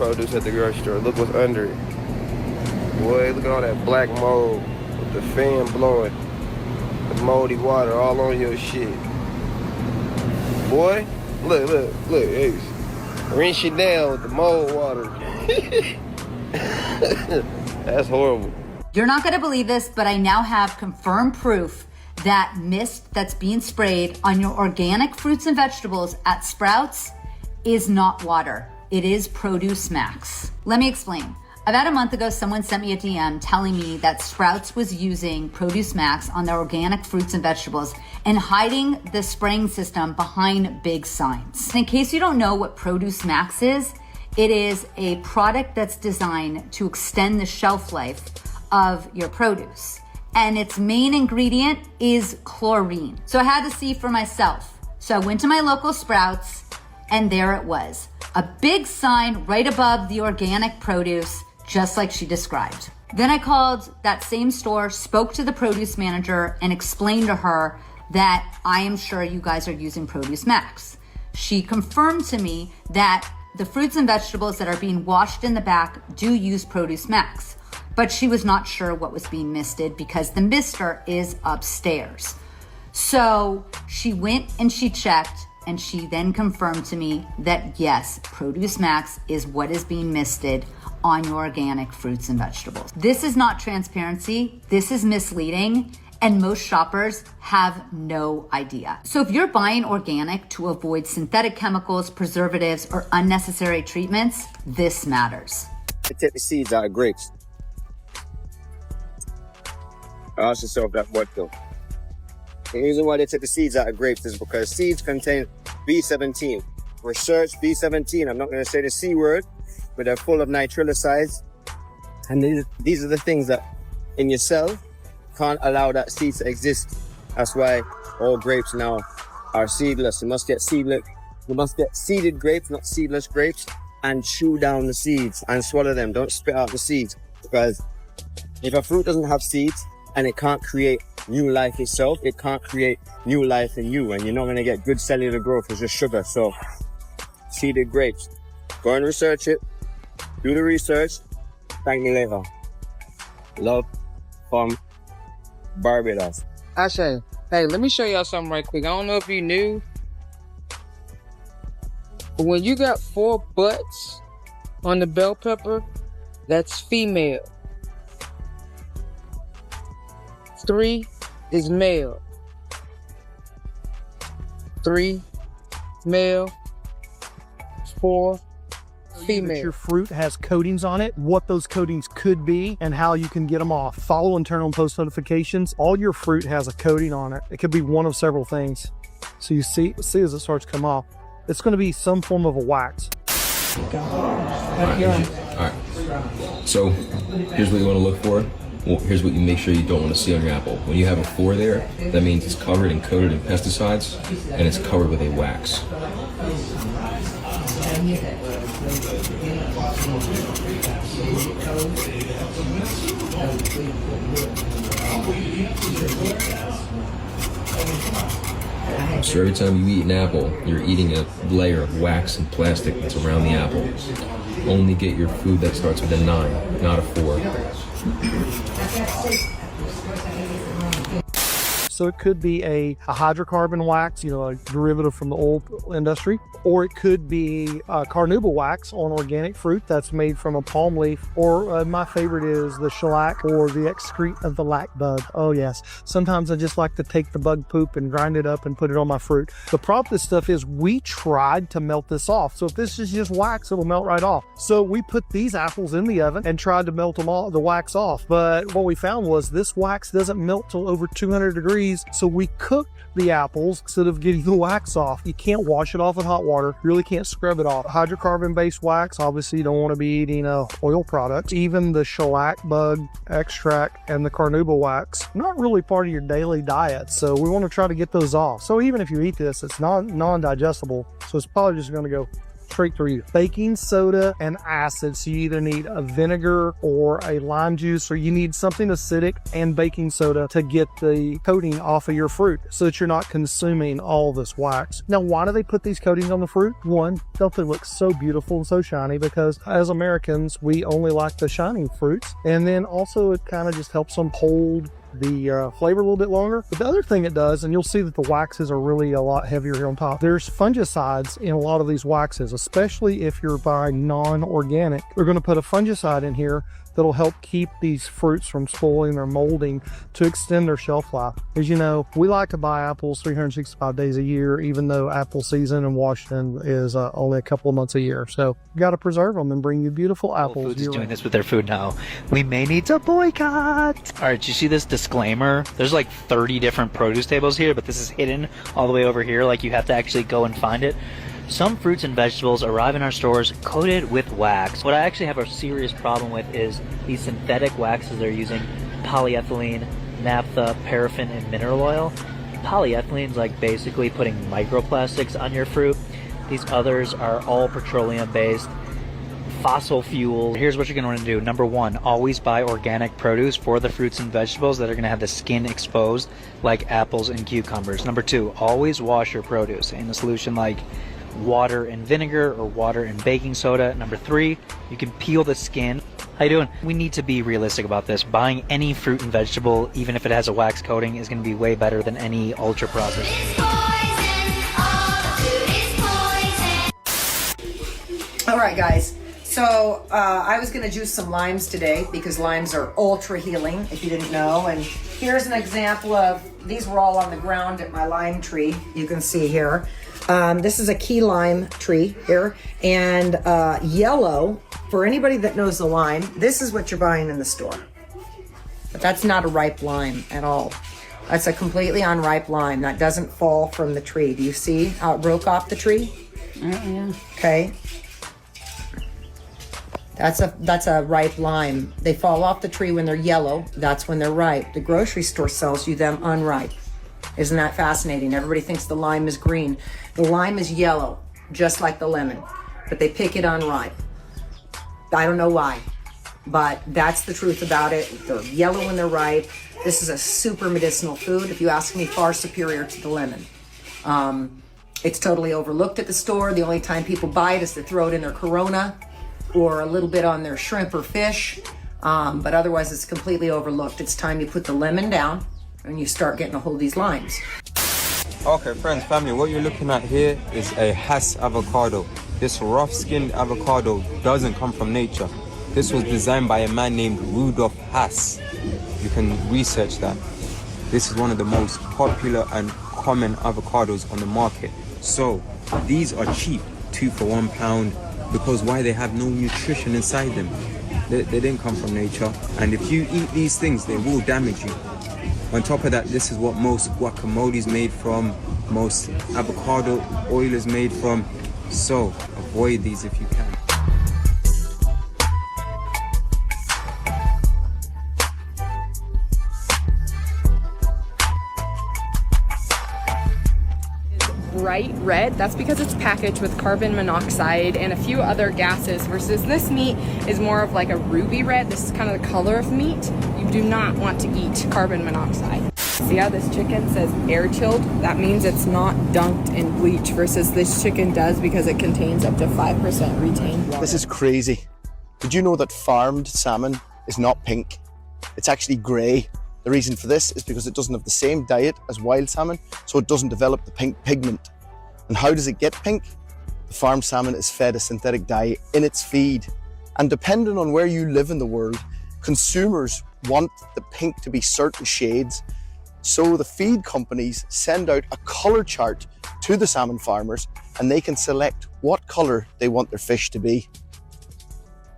produce at the grocery store. Look what's under it. Boy, look at all that black mold with the fan blowing. The moldy water all on your shit. Boy, look, Ace. Rinse it down with the mold water. That's horrible. You're not gonna believe this, but I now have confirmed proof that mist that's being sprayed on your organic fruits and vegetables at Sprouts is not water. It is Produce Max. Let me explain. About a month ago, someone sent me a DM telling me that Sprouts was using Produce Max on their organic fruits and vegetables and hiding the spraying system behind big signs. In case you don't know what Produce Max is, it is a product that's designed to extend the shelf life of your produce. And its main ingredient is chlorine. So I had to see for myself. So I went to my local Sprouts and there it was. A big sign right above the organic produce, just like she described. Then I called that same store, spoke to the produce manager and explained to her that I am sure you guys are using Produce Max. She confirmed to me that the fruits and vegetables that are being washed in the back do use Produce Max, but she was not sure what was being misted because the mister is upstairs. So she went and she checked, and she then confirmed to me that yes, Produce Max is what is being misted on your organic fruits and vegetables. This is not transparency, this is misleading, and most shoppers have no idea. So if you're buying organic to avoid synthetic chemicals, preservatives, or unnecessary treatments, this matters. They take the seeds out of grapes. I also serve that word though. The reason why they take the seeds out of grapes is because seeds contain B17. Research B17, I'm not going to say the C word, but they're full of nitrilicides. And these are the things that in your cell can't allow that seed to exist. That's why all grapes now are seedless. You must get seeded grapes, not seedless grapes, and chew down the seeds and swallow them. Don't spit out the seeds, because if a fruit doesn't have seeds and it can't create new life itself, it can't create new life in you, and you're not going to get good cellular growth with just sugar. So seeded grapes, go and research it, do the research, thank me later. Love from Barbados. Ashay, hey, let me show y'all something right quick. I don't know if you knew, but when you got 4 butts on the bell pepper, that's female. 3 is male. 3 male. 4 female. Your fruit has coatings on it, what those coatings could be, and how you can get them off. Follow internal and post notifications. All your fruit has a coating on it. It could be one of several things. So you see as it starts to come off, it's going to be some form of a wax. All right. So here's what you want to look for. Well, here's what you make sure you don't want to see on your apple. When you have a 4 there, that means it's covered and coated in pesticides, and it's covered with a wax. So every time you eat an apple, you're eating a layer of wax and plastic that's around the apple. Only get your food that starts with a 9, not a 4. So it could be a hydrocarbon wax, a derivative from the oil industry, or it could be carnauba wax on organic fruit that's made from a palm leaf, or my favorite is the shellac or the excrete of the lac bug. Oh yes, sometimes I just like to take the bug poop and grind it up and put it on my fruit. The problem with this stuff is we tried to melt this off. So if this is just wax, it'll melt right off. So we put these apples in the oven and tried to melt them all, the wax off. But what we found was this wax doesn't melt till over 200 degrees. So we cooked the apples instead of getting the wax off. You can't wash it off with hot water. You really can't scrub it off. Hydrocarbon based wax, obviously you don't want to be eating oil products. Even the shellac bug extract and the carnauba wax, not really part of your daily diet. So we want to try to get those off. So even if you eat this, it's non-digestible. So it's probably just going to go straight through you. Baking soda and acid. So you either need a vinegar or a lime juice, or you need something acidic and baking soda to get the coating off of your fruit so that you're not consuming all this wax. Now, why do they put these coatings on the fruit? One, don't they look so beautiful and so shiny? Because as Americans, we only like the shiny fruits. And then also it kind of just helps them hold the flavor a little bit longer. But the other thing it does, and you'll see that the waxes are really a lot heavier here on top, there's fungicides in a lot of these waxes, especially if you're buying non-organic. They're going to put a fungicide in here that'll help keep these fruits from spoiling or molding to extend their shelf life. As you know, we like to buy apples 365 days a year, even though apple season in Washington is only a couple of months a year. So you got to preserve them and bring you beautiful apples. Whole Foods is doing this with their food now. We may need to boycott. All right, did you see this disclaimer? There's like 30 different produce tables here, but this is hidden all the way over here. Like you have to actually go and find it. Some fruits and vegetables arrive in our stores coated with wax. What I actually have a serious problem with is these synthetic waxes they're using: polyethylene, naphtha, paraffin, and mineral oil. Polyethylene is like basically putting microplastics on your fruit. These others are all petroleum based, fossil fuel. Here's what you're going to want to do. Number one, always buy organic produce for the fruits and vegetables that are going to have the skin exposed, like apples and cucumbers. Number two, always wash your produce in a solution like water and vinegar or water and baking soda. Number three, you can peel the skin. How you doing? We need to be realistic about this. Buying any fruit and vegetable, even if it has a wax coating, is going to be way better than any ultra processed. All right, guys. So I was going to juice some limes today because limes are ultra healing, if you didn't know. And here's an example of, these were all on the ground at my lime tree. You can see here. This is a key lime tree here, and yellow, for anybody that knows the lime, this is what you're buying in the store. But that's not a ripe lime at all. That's a completely unripe lime that doesn't fall from the tree. Do you see how it broke off the tree? Yeah. Okay. That's a ripe lime. They fall off the tree when they're yellow. That's when they're ripe. The grocery store sells you them unripe. Isn't that fascinating? Everybody thinks the lime is green. The lime is yellow, just like the lemon, but they pick it unripe. I don't know why, but that's the truth about it. They're yellow when they're ripe. This is a super medicinal food. If you ask me, far superior to the lemon. It's totally overlooked at the store. The only time people buy it is to throw it in their Corona or a little bit on their shrimp or fish, but otherwise it's completely overlooked. It's time you put the lemon down and you start getting a hold of these limes. Okay, friends, family, what you're looking at here is a Hass avocado. This rough-skinned avocado doesn't come from nature. This was designed by a man named Rudolf Hass. You can research that. This is one of the most popular and common avocados on the market. So these are cheap, 2 for £1, because why? They have no nutrition inside them. They didn't come from nature, and if you eat these things, they will damage you. On top of that, this is what most guacamole is made from, most avocado oil is made from. So avoid these if you can. Bright red, that's because it's packaged with carbon monoxide and a few other gases, versus this meat is more of like a ruby red. This is kind of the color of meat. You do not want to eat carbon monoxide. See how this chicken says air chilled? That means it's not dunked in bleach, versus this chicken does because it contains up to 5% retained water. This is crazy. Did you know that farmed salmon is not pink? It's actually grey. The reason for this is because it doesn't have the same diet as wild salmon, so it doesn't develop the pink pigment. And how does it get pink? The farmed salmon is fed a synthetic dye in its feed. And depending on where you live in the world, consumers want the pink to be certain shades. So the feed companies send out a colour chart to the salmon farmers, and they can select what colour they want their fish to be.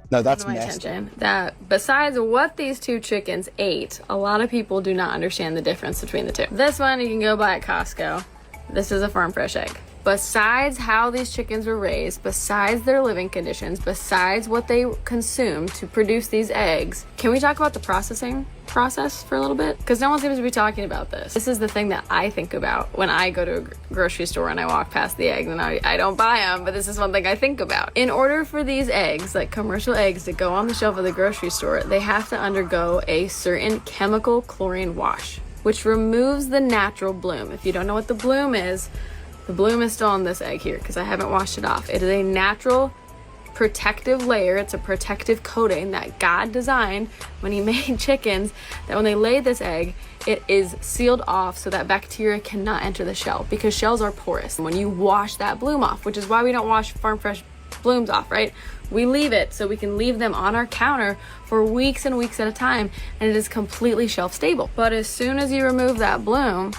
Now that's messed up. That besides what these two chickens ate, a lot of people do not understand the difference between the two. This one you can go buy at Costco. This is a farm fresh egg. besides how these chickens were raised, besides their living conditions, besides what they consume to produce these eggs, can we talk about the processing process for a little bit? Because no one seems to be talking about this. This is the thing that I think about when I go to a grocery store and I walk past the eggs, and I don't buy them, but this is one thing I think about. In order for these eggs, like commercial eggs, to go on the shelf of the grocery store, they have to undergo a certain chemical chlorine wash, which removes the natural bloom. If you don't know what the bloom is still on this egg here because I haven't washed it off. It is a natural protective layer. It's a protective coating that God designed when he made chickens, that when they lay this egg, it is sealed off so that bacteria cannot enter the shell, because shells are porous. When you wash that bloom off, which is why we don't wash farm fresh blooms off, right? We leave it so we can leave them on our counter for weeks and weeks at a time, and it is completely shelf stable. But as soon as you remove that bloom,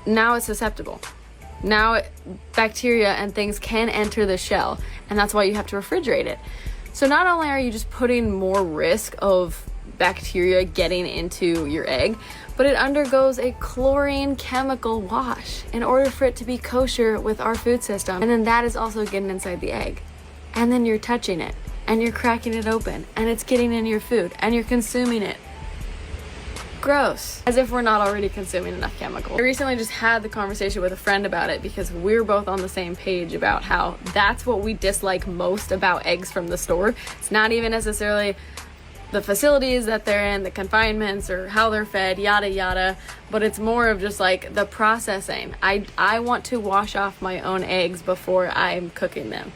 now it's susceptible. Now bacteria and things can enter the shell, and that's why you have to refrigerate it. So not only are you just putting more risk of bacteria getting into your egg, but it undergoes a chlorine chemical wash in order for it to be kosher with our food system. And then that is also getting inside the egg. And then you're touching it, and you're cracking it open, and it's getting in your food, and you're consuming it. Gross. As if we're not already consuming enough chemicals. I recently just had the conversation with a friend about it because we're both on the same page about how that's what we dislike most about eggs from the store. It's not even necessarily the facilities that they're in, the confinements, or how they're fed, yada yada, but it's more of just like the processing. I want to wash off my own eggs before I'm cooking them.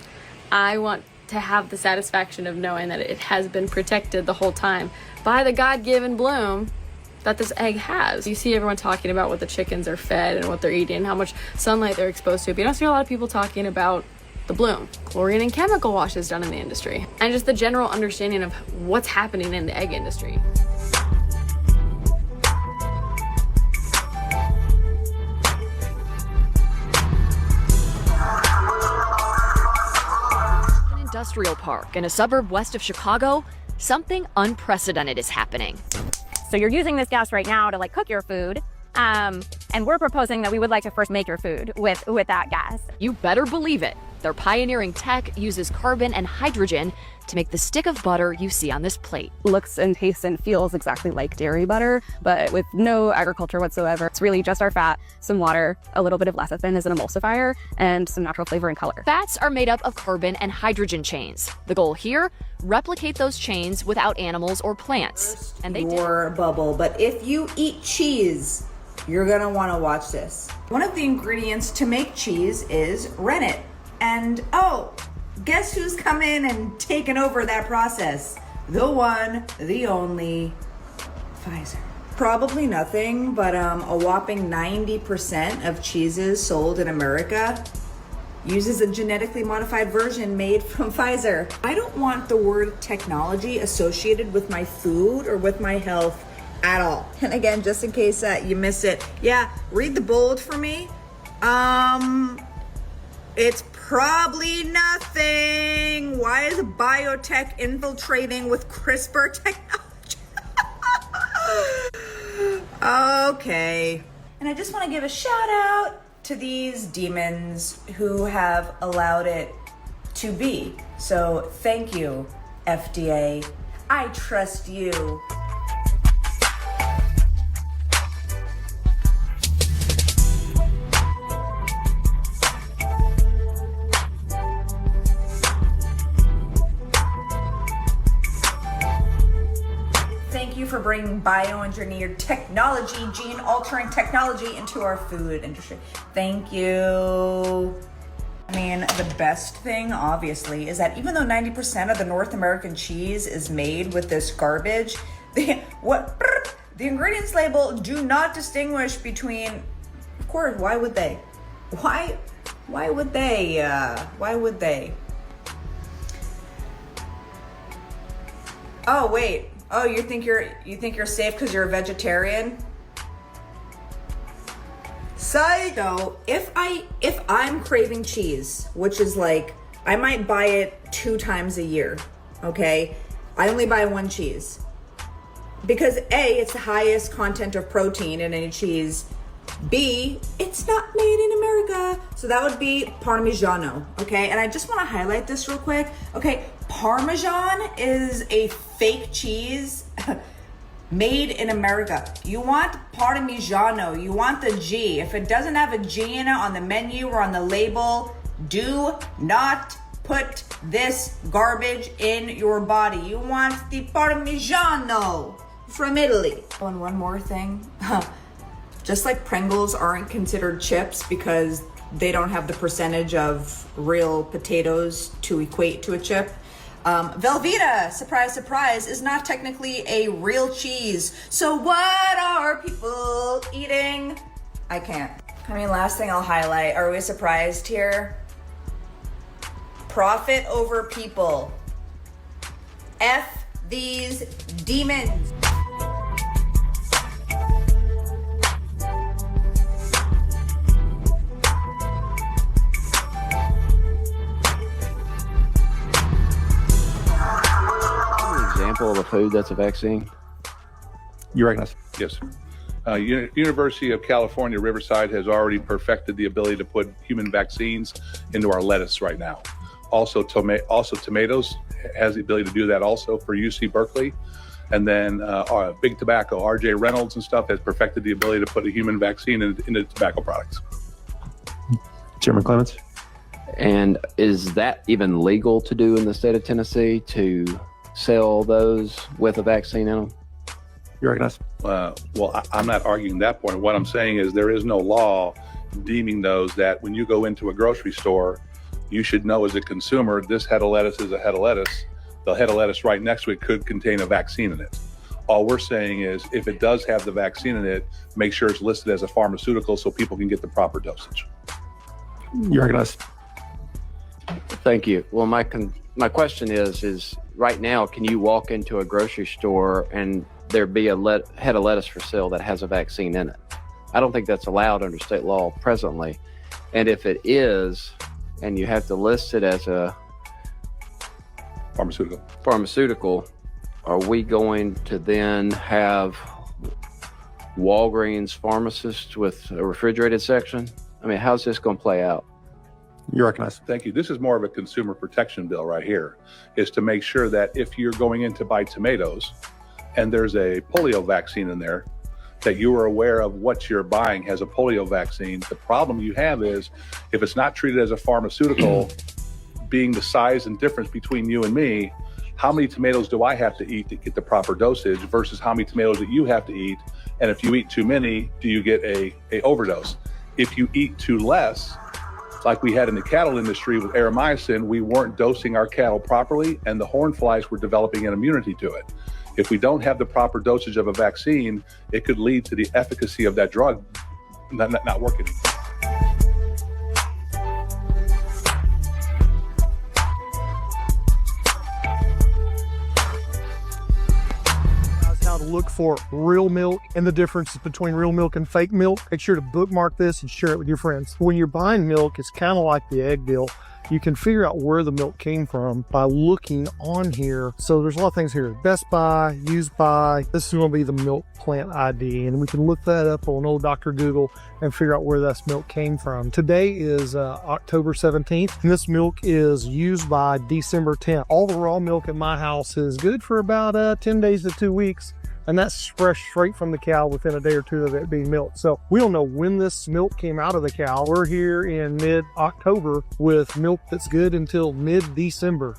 I want to have the satisfaction of knowing that it has been protected the whole time by the God-given bloom that this egg has. You see everyone talking about what the chickens are fed and what they're eating, how much sunlight they're exposed to, but you don't see a lot of people talking about the bloom, chlorine and chemical washes done in the industry, and just the general understanding of what's happening in the egg industry. An industrial park in a suburb west of Chicago, something unprecedented is happening. So you're using this gas right now to like cook your food. And we're proposing that we would like to first make your food with that gas. You better believe it. Their pioneering tech uses carbon and hydrogen to make the stick of butter you see on this plate. Looks and tastes and feels exactly like dairy butter, but with no agriculture whatsoever. It's really just our fat, some water, a little bit of lecithin as an emulsifier, and some natural flavor and color. Fats are made up of carbon and hydrogen chains. The goal here, replicate those chains without animals or plants. And they your bubble, but if you eat cheese, you're gonna wanna watch this. One of the ingredients to make cheese is rennet. And oh, guess who's come in and taken over that process? The one, the only, Pfizer. Probably nothing, but a whopping 90% of cheeses sold in America uses a genetically modified version made from Pfizer. I don't want the word technology associated with my food or with my health at all. And again, just in case you missed it, yeah, read the bold for me. It's probably nothing. Why is biotech infiltrating with CRISPR technology? Okay. And I just want to give a shout out to these demons who have allowed it to be. So thank you, FDA. I trust you. For bringing bioengineered technology, gene-altering technology into our food industry. Thank you. I mean, the best thing, obviously, is that even though 90% of the North American cheese is made with this garbage, the ingredients label do not distinguish between, of course, why would they? Why would they? Oh, wait. Oh, you think you're safe because you're a vegetarian? Side note, if I'm craving cheese, which is like, I might buy it 2 times a year, okay? I only buy one cheese. Because A, it's the highest content of protein in any cheese. B, it's not made in America. So that would be Parmigiano, okay? And I just want to highlight this real quick. Okay, Parmesan is a fake cheese made in America. You want Parmigiano, you want the G. If it doesn't have a G in it on the menu or on the label, do not put this garbage in your body. You want the Parmigiano from Italy. Oh, and one more thing. Just like Pringles aren't considered chips because they don't have the percentage of real potatoes to equate to a chip, Velveeta, surprise, surprise, is not technically a real cheese. So what are people eating? I can't. I mean, last thing I'll highlight, are we surprised here? Profit over people. F these demons. Example of a food that's a vaccine? You recognize? Yes. University of California, Riverside has already perfected the ability to put human vaccines into our lettuce right now. Also tomatoes has the ability to do that also for UC Berkeley. And then Big Tobacco, RJ Reynolds and stuff has perfected the ability to put a human vaccine into tobacco products. Chairman Clements? And is that even legal to do in the state of Tennessee, to sell those with a vaccine in them? You recognize? Well, I'm not arguing that point. What I'm saying is there is no law deeming those that when you go into a grocery store, you should know as a consumer, this head of lettuce is a head of lettuce. The head of lettuce right next to it could contain a vaccine in it. All we're saying is if it does have the vaccine in it, make sure it's listed as a pharmaceutical so people can get the proper dosage. You recognize? Thank you. Well, my question is right now, can you walk into a grocery store and there be a head of lettuce for sale that has a vaccine in it? I don't think that's allowed under state law presently. And if it is, and you have to list it as a pharmaceutical, are we going to then have Walgreens pharmacists with a refrigerated section? I mean, how's this going to play out? You recognize? Thank you. This is more of a consumer protection bill right here, is to make sure that if you're going in to buy tomatoes and there's a polio vaccine in there, that you are aware of what you're buying has a polio vaccine. The problem you have is if it's not treated as a pharmaceutical, being the size and difference between you and me, how many tomatoes do I have to eat to get the proper dosage versus how many tomatoes that you have to eat? And if you eat too many, do you get a overdose? If you eat too less, like we had in the cattle industry with Aeromycin, we weren't dosing our cattle properly and the horn flies were developing an immunity to it. If we don't have the proper dosage of a vaccine, it could lead to the efficacy of that drug not working. How to look for real milk and the differences between real milk and fake milk. Make sure to bookmark this and share it with your friends. When you're buying milk, it's kind of like the egg deal. You can figure out where the milk came from by looking on here. So there's a lot of things here. Best by, used by. This is going to be the milk plant ID, and we can look that up on old Dr. Google and figure out where this milk came from. Today is October 17th, and this milk is used by December 10th. All the raw milk at my house is good for about 10 days to 2 weeks. And that's fresh straight from the cow within a day or two of it being milked. So we don't know when this milk came out of the cow. We're here in mid-October with milk that's good until mid-December.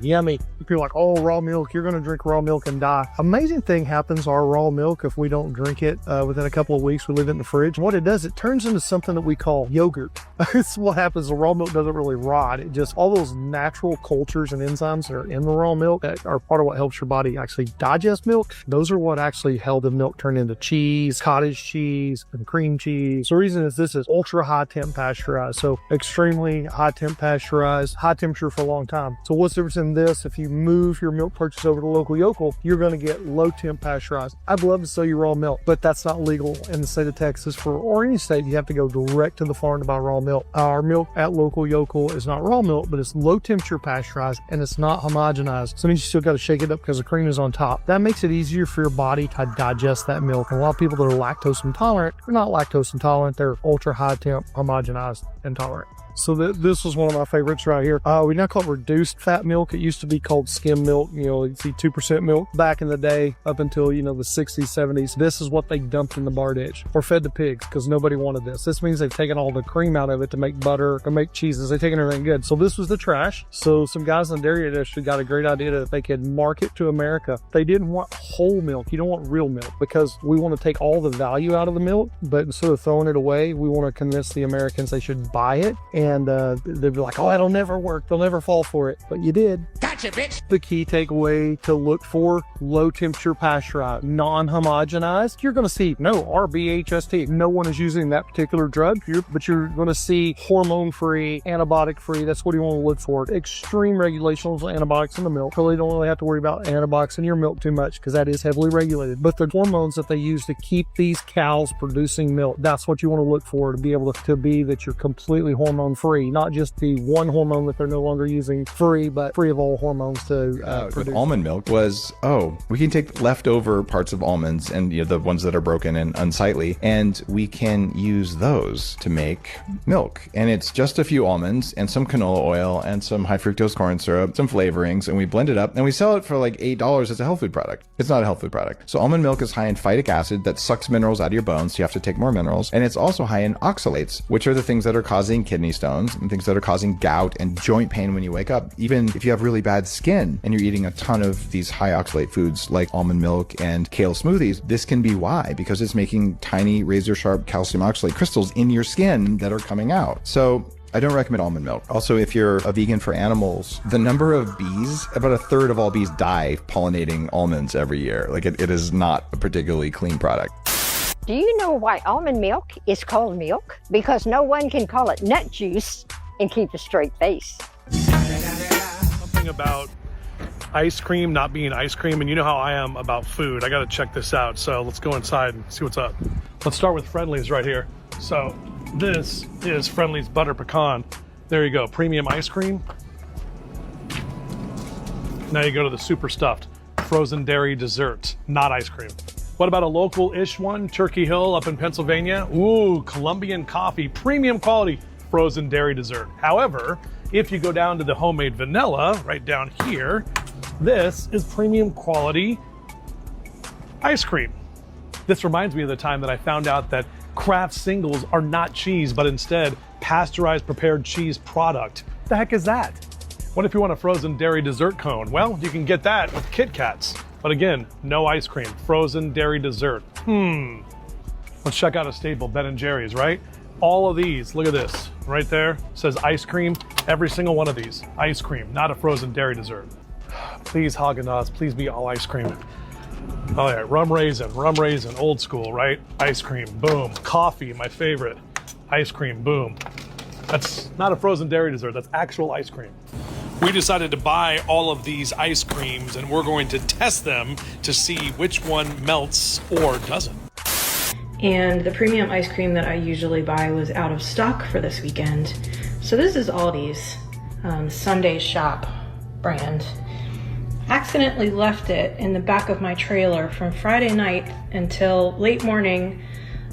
Yummy. People are like, oh, raw milk, you're going to drink raw milk and die. Amazing thing happens to our raw milk if we don't drink it within a couple of weeks. We leave it in the fridge. What it does, it turns into something that we call yogurt. It's what happens. The raw milk doesn't really rot. It just, all those natural cultures and enzymes that are in the raw milk that are part of what helps your body actually digest milk. Those are what actually held the milk turn into cheese, cottage cheese, and cream cheese. The reason is this is ultra high temp pasteurized. So extremely high temp pasteurized, high temperature for a long time. So what's the difference in this? If you move your milk purchase over to local yokel, you're going to get low temp pasteurized. I'd love to sell you raw milk, but that's not legal in the state of Texas or any state. You have to go direct to the farm to buy raw milk. Our milk at local yokel is not raw milk, but it's low temperature pasteurized and it's not homogenized. So it means you still got to shake it up because the cream is on top. That makes it easier for your body to digest that milk. And a lot of people that are lactose intolerant, they're not lactose intolerant, they're ultra high temp homogenized intolerant. So this was one of my favorites right here. We now call it reduced fat milk. It used to be called skim milk. You know, you see 2% milk back in the day up until, you know, the 60s, 70s. This is what they dumped in the bar ditch or fed to pigs because nobody wanted this. This means they've taken all the cream out of it to make butter, to make cheeses. They've taken everything good. So this was the trash. So some guys in the dairy industry got a great idea that they could market to America. They didn't want whole milk. You don't want real milk because we want to take all the value out of the milk, but instead of throwing it away, we want to convince the Americans they should buy it. And they'd be like, oh, that'll never work. They'll never fall for it. But you did. Gotcha, bitch. The key takeaway to look for: low temperature pasteurized, non-homogenized. You're going to see no RBHST. No one is using that particular drug, but you're going to see hormone-free, antibiotic-free. That's what you want to look for. Extreme regulations on antibiotics in the milk. Really don't really have to worry about antibiotics in your milk too much because that is heavily regulated. But the hormones that they use to keep these cows producing milk, that's what you want to look for to be able to be that you're completely hormone-free. Not just the one hormone that they're no longer using free, but free of all hormones to produce. With almond milk was, we can take leftover parts of almonds and, you know, the ones that are broken and unsightly, and we can use those to make milk. And it's just a few almonds and some canola oil and some high fructose corn syrup, some flavorings, and we blend it up and we sell it for like $8 as a health food product. It's not a health food product. So almond milk is high in phytic acid that sucks minerals out of your bones, so you have to take more minerals. And it's also high in oxalates, which are the things that are causing kidney stones and things that are causing gout and joint pain when you wake up. Even if you have really bad skin and you're eating a ton of these high oxalate foods like almond milk and kale smoothies, this can be why, because it's making tiny razor sharp calcium oxalate crystals in your skin that are coming out. So I don't recommend almond milk. Also, if you're a vegan for animals, the number of bees, about a third of all bees die pollinating almonds every year. Like it is not a particularly clean product. Do you know why almond milk is called milk? Because no one can call it nut juice and keep a straight face. Something about ice cream not being ice cream, and you know how I am about food. I gotta check this out, so let's go inside and see what's up. Let's start with Friendly's right here. So this is Friendly's Butter Pecan. There you go, premium ice cream. Now you go to the super stuffed frozen dairy dessert, not ice cream. What about a local-ish one? Turkey Hill up in Pennsylvania. Ooh, Colombian coffee, premium quality frozen dairy dessert. However, if you go down to the homemade vanilla, right down here, this is premium quality ice cream. This reminds me of the time that I found out that Kraft singles are not cheese, but instead pasteurized prepared cheese product. The heck is that? What if you want a frozen dairy dessert cone? Well, you can get that with Kit Kats. But again, no ice cream, frozen dairy dessert. Let's check out a staple, Ben & Jerry's, right? All of these, look at this, right there, says ice cream. Every single one of these, ice cream, not a frozen dairy dessert. Please, Haagen-Dazs, please be all ice cream. Oh yeah, rum raisin, old school, right? Ice cream, boom. Coffee, my favorite. Ice cream, boom. That's not a frozen dairy dessert, that's actual ice cream. We decided to buy all of these ice creams and we're going to test them to see which one melts or doesn't. And the premium ice cream that I usually buy was out of stock for this weekend. So this is Aldi's Sunday Shop brand. Accidentally left it in the back of my trailer from Friday night until late morning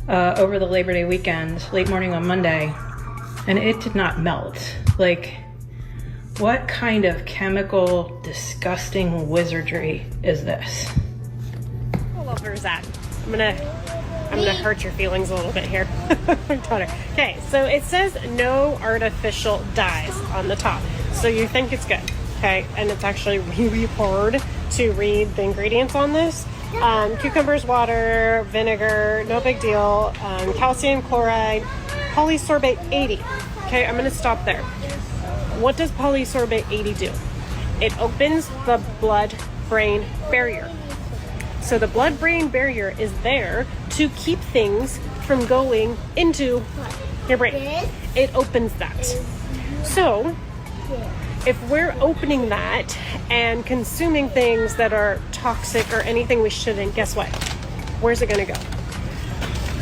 over the Labor Day weekend, late morning on Monday, and it did not melt. Like, what kind of chemical, disgusting wizardry is this? Pull over, Zach. I'm gonna hurt your feelings a little bit here. Okay, so it says no artificial dyes on the top. So you think it's good, okay? And it's actually really hard to read the ingredients on this. Cucumbers, water, vinegar, no big deal. Calcium chloride, polysorbate 80. Okay, I'm gonna stop there. What does polysorbate 80 do? It opens the blood-brain barrier. So the blood-brain barrier is there to keep things from going into your brain. It opens that. So if we're opening that and consuming things that are toxic or anything we shouldn't, guess what? Where's it gonna go?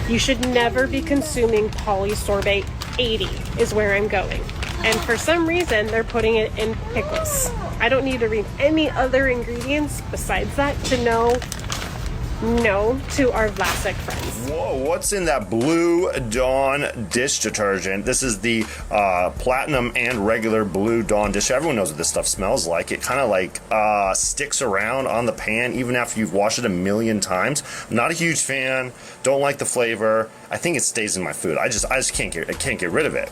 You should never be consuming polysorbate 80 is where I'm going. And for some reason, they're putting it in pickles. I don't need to read any other ingredients besides that to know no to our Vlasic friends. Whoa, what's in that Blue Dawn dish detergent? This is the platinum and regular Blue Dawn dish. Everyone knows what this stuff smells like. It kind of like sticks around on the pan even after you've washed it a million times. I'm not a huge fan. Don't like the flavor. I think it stays in my food. I just can't get rid of it.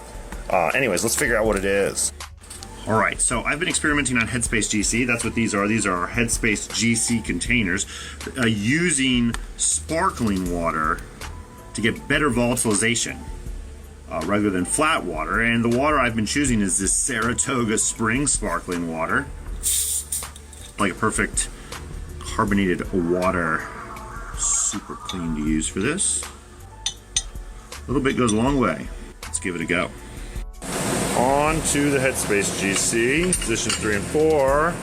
Anyways, let's figure out what it is. All right, so I've been experimenting on Headspace GC. That's what these are. These are our Headspace GC containers, using sparkling water to get better volatilization rather than flat water. And the water I've been choosing is this Saratoga Spring sparkling water. Like a perfect carbonated water. Super clean to use for this. A little bit goes a long way. Let's give it a go. On to the Headspace GC, positions 3 and 4.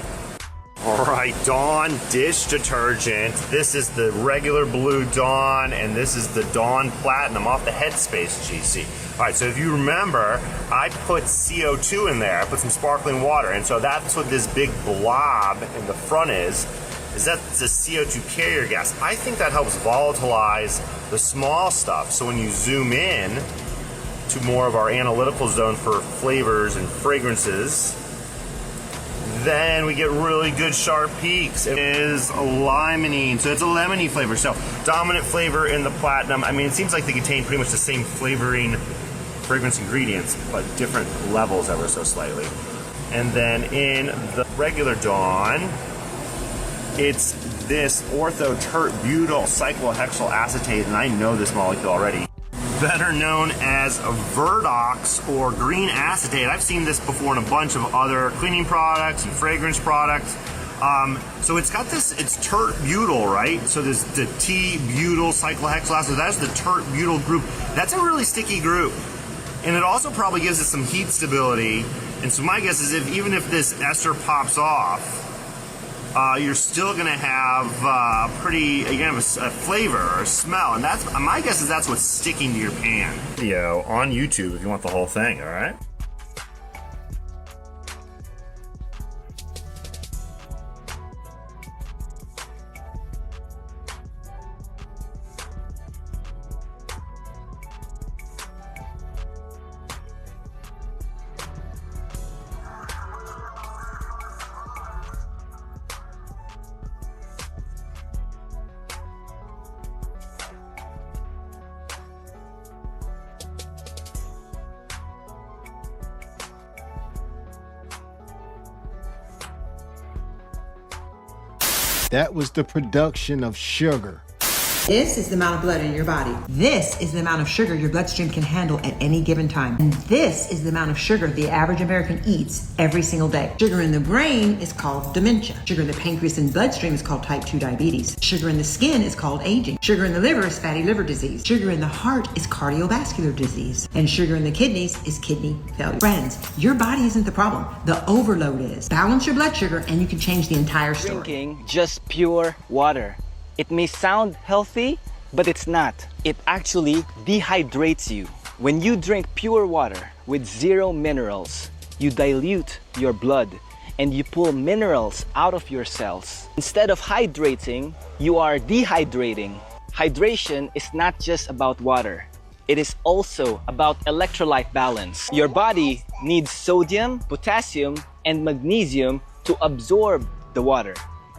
All right, Dawn dish detergent. This is the regular Blue Dawn, and this is the Dawn Platinum off the Headspace GC. All right, so if you remember, I put CO2 in there. I put some sparkling water, and so that's what this big blob in the front is that's the CO2 carrier gas. I think that helps volatilize the small stuff. So when you zoom in to more of our analytical zone for flavors and fragrances, then we get really good sharp peaks. It is limonene, so it's a lemony flavor. So dominant flavor in the Platinum. I mean, it seems like they contain pretty much the same flavoring fragrance ingredients, but different levels ever so slightly. And then in the regular Dawn, it's this ortho-tert-butyl cyclohexyl acetate, and I know this molecule already. Better known as Verdox or green acetate. I've seen this before in a bunch of other cleaning products and fragrance products. So it's got this, it's tert-butyl, right? So there's the T-butyl cyclohexyl acetate. That's the tert-butyl group. That's a really sticky group. And it also probably gives it some heat stability. And so my guess is even if this ester pops off, you're still going to have a flavor or a smell, and that's my guess is that's what's sticking to your pan. Video on YouTube if you want the whole thing. All right. That was the production of sugar. This is the amount of blood in your body. This is the amount of sugar your bloodstream can handle at any given time. And this is the amount of sugar the average American eats every single day. Sugar in the brain is called dementia. Sugar in the pancreas and bloodstream is called type 2 diabetes. Sugar in the skin is called aging. Sugar in the liver is fatty liver disease. Sugar in the heart is cardiovascular disease. And sugar in the kidneys is kidney failure. Friends, your body isn't the problem. The overload is. Balance your blood sugar and you can change the entire story. Drinking just pure water. It may sound healthy, but it's not. It actually dehydrates you. When you drink pure water with 0 minerals, you dilute your blood and you pull minerals out of your cells. Instead of hydrating, you are dehydrating. Hydration is not just about water. It is also about electrolyte balance. Your body needs sodium, potassium, and magnesium to absorb the water.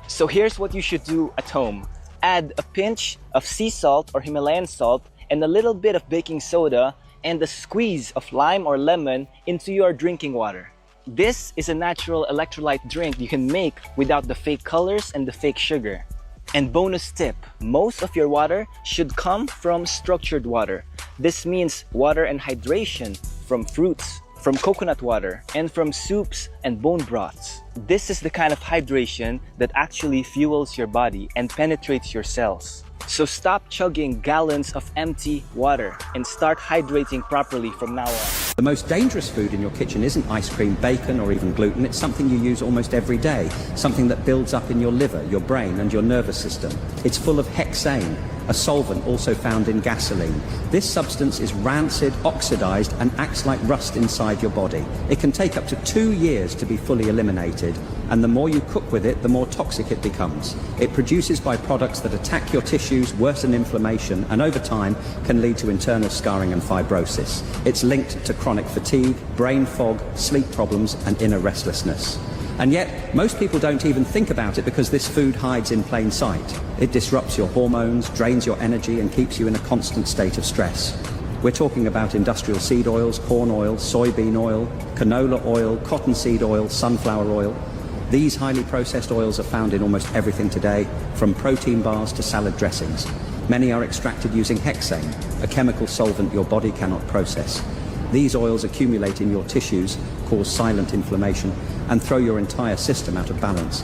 So here's what you should do at home. Add a pinch of sea salt or Himalayan salt and a little bit of baking soda and a squeeze of lime or lemon into your drinking water. This is a natural electrolyte drink you can make without the fake colors and the fake sugar. And bonus tip, most of your water should come from structured water. This means water and hydration from fruits, from coconut water, and from soups and bone broths. This is the kind of hydration that actually fuels your body and penetrates your cells. So stop chugging gallons of empty water and start hydrating properly from now on. The most dangerous food in your kitchen isn't ice cream, bacon, or even gluten. It's something you use almost every day, something that builds up in your liver, your brain, and your nervous system. It's full of hexane, a solvent also found in gasoline. This substance is rancid, oxidized, and acts like rust inside your body. It can take up to 2 years to be fully eliminated. And the more you cook with it, the more toxic it becomes. It produces byproducts that attack your tissues, worsen inflammation, and over time can lead to internal scarring and fibrosis. It's linked to chronic fatigue, brain fog, sleep problems, and inner restlessness. And yet, most people don't even think about it because this food hides in plain sight. It disrupts your hormones, drains your energy, and keeps you in a constant state of stress. We're talking about industrial seed oils, corn oil, soybean oil, canola oil, cottonseed oil, sunflower oil. These highly processed oils are found in almost everything today, from protein bars to salad dressings. Many are extracted using hexane, a chemical solvent your body cannot process. These oils accumulate in your tissues, cause silent inflammation, and throw your entire system out of balance.